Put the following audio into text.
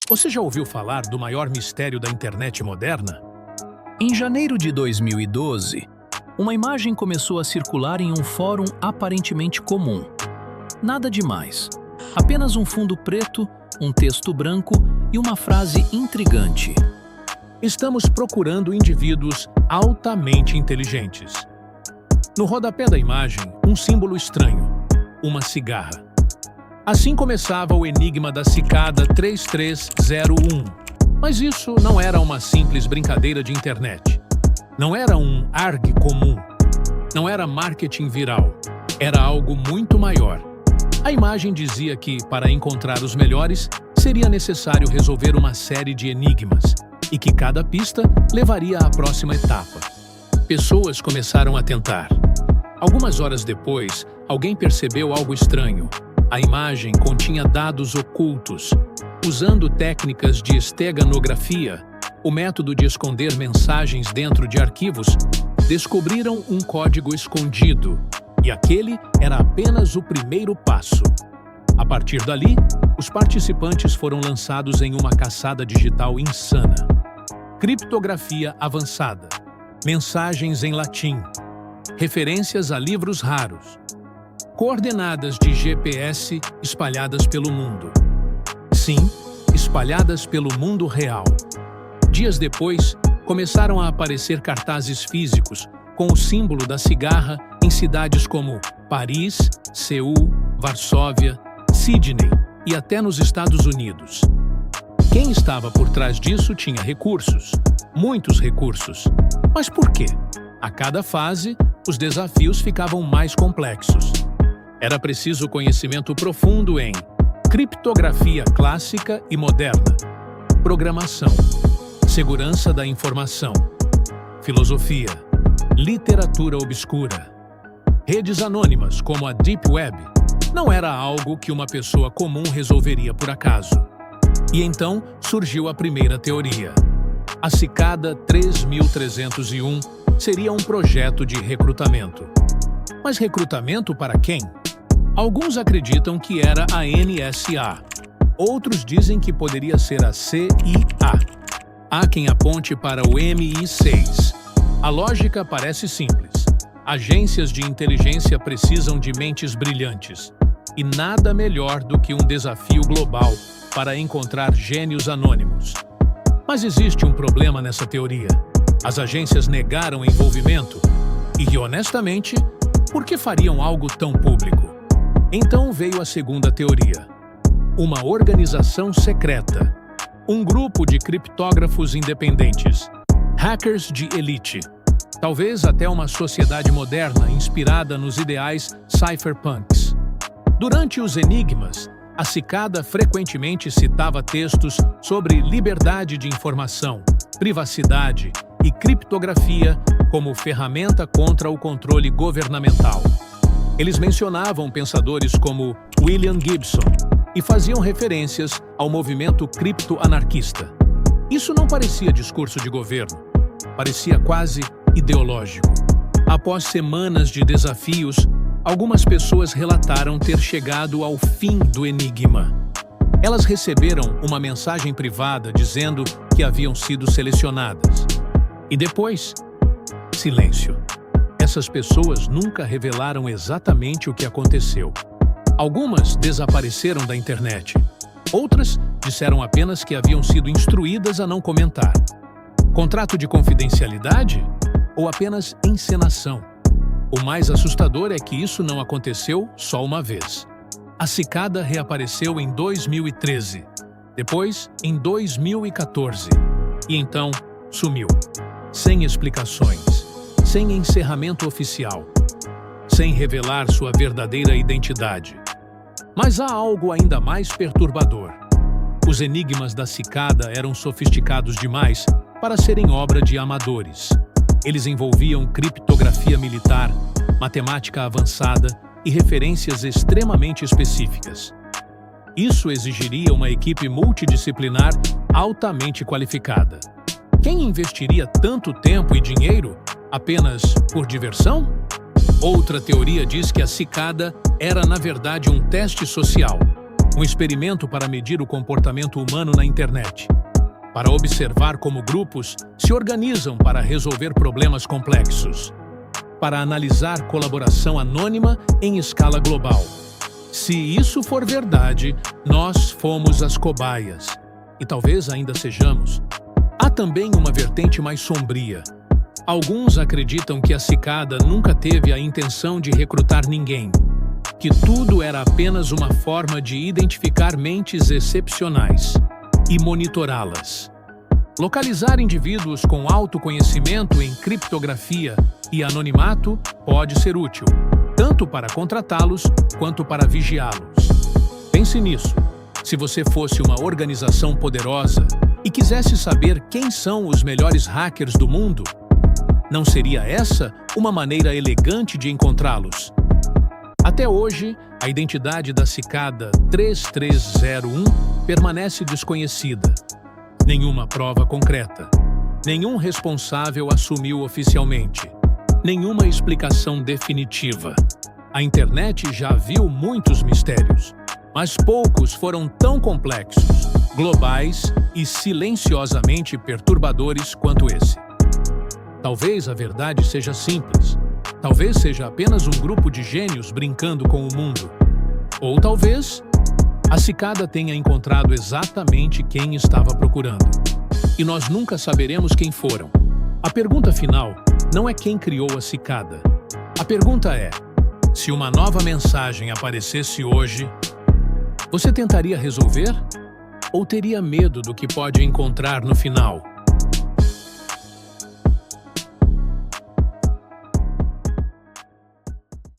Você já ouviu falar do maior mistério da internet moderna? Em janeiro de 2012, uma imagem começou a circular em um fórum aparentemente comum. Nada demais. Apenas um fundo preto, um texto branco e uma frase intrigante. Estamos procurando indivíduos altamente inteligentes. No rodapé da imagem, um símbolo estranho, uma cigarra. Assim começava o enigma da cicada 3301. Mas isso não era uma simples brincadeira de internet. Não era um ARG comum. Não era marketing viral. Era algo muito maior. A imagem dizia que, para encontrar os melhores, seria necessário resolver uma série de enigmas e que cada pista levaria à próxima etapa. Pessoas começaram a tentar. Algumas horas depois, alguém percebeu algo estranho. A imagem continha dados ocultos. Usando técnicas de esteganografia, o método de esconder mensagens dentro de arquivos, descobriram um código escondido, e aquele era apenas o primeiro passo. A partir dali, os participantes foram lançados em uma caçada digital insana. Criptografia avançada, mensagens em latim, referências a livros raros, coordenadas de GPS espalhadas pelo mundo. Sim, espalhadas pelo mundo real. Dias depois, começaram a aparecer cartazes físicos com o símbolo da cigarra em cidades como Paris, Seul, Varsóvia, Sydney e até nos Estados Unidos. Quem estava por trás disso tinha recursos, muitos recursos. Mas por quê? A cada fase, os desafios ficavam mais complexos. Era preciso conhecimento profundo em criptografia clássica e moderna, programação, segurança da informação, filosofia, literatura obscura. Redes anônimas, como a Deep Web, não era algo que uma pessoa comum resolveria por acaso. E então surgiu a primeira teoria. A cicada 3301 seria um projeto de recrutamento. Mas recrutamento para quem? Alguns acreditam que era a NSA. Outros dizem que poderia ser a CIA. Há quem aponte para o MI6. A lógica parece simples. Agências de inteligência precisam de mentes brilhantes. E nada melhor do que um desafio global para encontrar gênios anônimos. Mas existe um problema nessa teoria. As agências negaram envolvimento. E, honestamente, por que fariam algo tão público? Então veio a segunda teoria. Uma organização secreta. Um grupo de criptógrafos independentes. Hackers de elite. Talvez até uma sociedade moderna inspirada nos ideais cypherpunks. Durante os enigmas, a cicada frequentemente citava textos sobre liberdade de informação, privacidade e criptografia como ferramenta contra o controle governamental. Eles mencionavam pensadores como William Gibson e faziam referências ao movimento cripto-anarquista. Isso não parecia discurso de governo, parecia quase ideológico. Após semanas de desafios, algumas pessoas relataram ter chegado ao fim do enigma. Elas receberam uma mensagem privada dizendo que haviam sido selecionadas. E depois, silêncio. Essas pessoas nunca revelaram exatamente o que aconteceu. Algumas desapareceram da internet. Outras disseram apenas que haviam sido instruídas a não comentar. Contrato de confidencialidade? Ou apenas encenação? O mais assustador é que isso não aconteceu só uma vez. A cicada reapareceu em 2013, depois em 2014, e então sumiu. Sem explicações, sem encerramento oficial, sem revelar sua verdadeira identidade. Mas há algo ainda mais perturbador. Os enigmas da cicada eram sofisticados demais para serem obra de amadores. Eles envolviam criptografia militar, matemática avançada e referências extremamente específicas. Isso exigiria uma equipe multidisciplinar altamente qualificada. Quem investiria tanto tempo e dinheiro apenas por diversão? Outra teoria diz que a cicada era, na verdade, um teste social, um experimento para medir o comportamento humano na internet, para observar como grupos se organizam para resolver problemas complexos, para analisar colaboração anônima em escala global. Se isso for verdade, nós fomos as cobaias, e talvez ainda sejamos. Há também uma vertente mais sombria. Alguns acreditam que a cicada nunca teve a intenção de recrutar ninguém, que tudo era apenas uma forma de identificar mentes excepcionais e monitorá-las. Localizar indivíduos com autoconhecimento em criptografia e anonimato pode ser útil, tanto para contratá-los quanto para vigiá-los. Pense nisso. Se você fosse uma organização poderosa e quisesse saber quem são os melhores hackers do mundo, não seria essa uma maneira elegante de encontrá-los? Até hoje, a identidade da cicada 3301 permanece desconhecida. Nenhuma prova concreta. Nenhum responsável assumiu oficialmente. Nenhuma explicação definitiva. A internet já viu muitos mistérios, mas poucos foram tão complexos, globais e silenciosamente perturbadores quanto esse. Talvez a verdade seja simples. Talvez seja apenas um grupo de gênios brincando com o mundo. Ou talvez a cicada tenha encontrado exatamente quem estava procurando. E nós nunca saberemos quem foram. A pergunta final não é quem criou a cicada. A pergunta é: se uma nova mensagem aparecesse hoje, você tentaria resolver? Ou teria medo do que pode encontrar no final?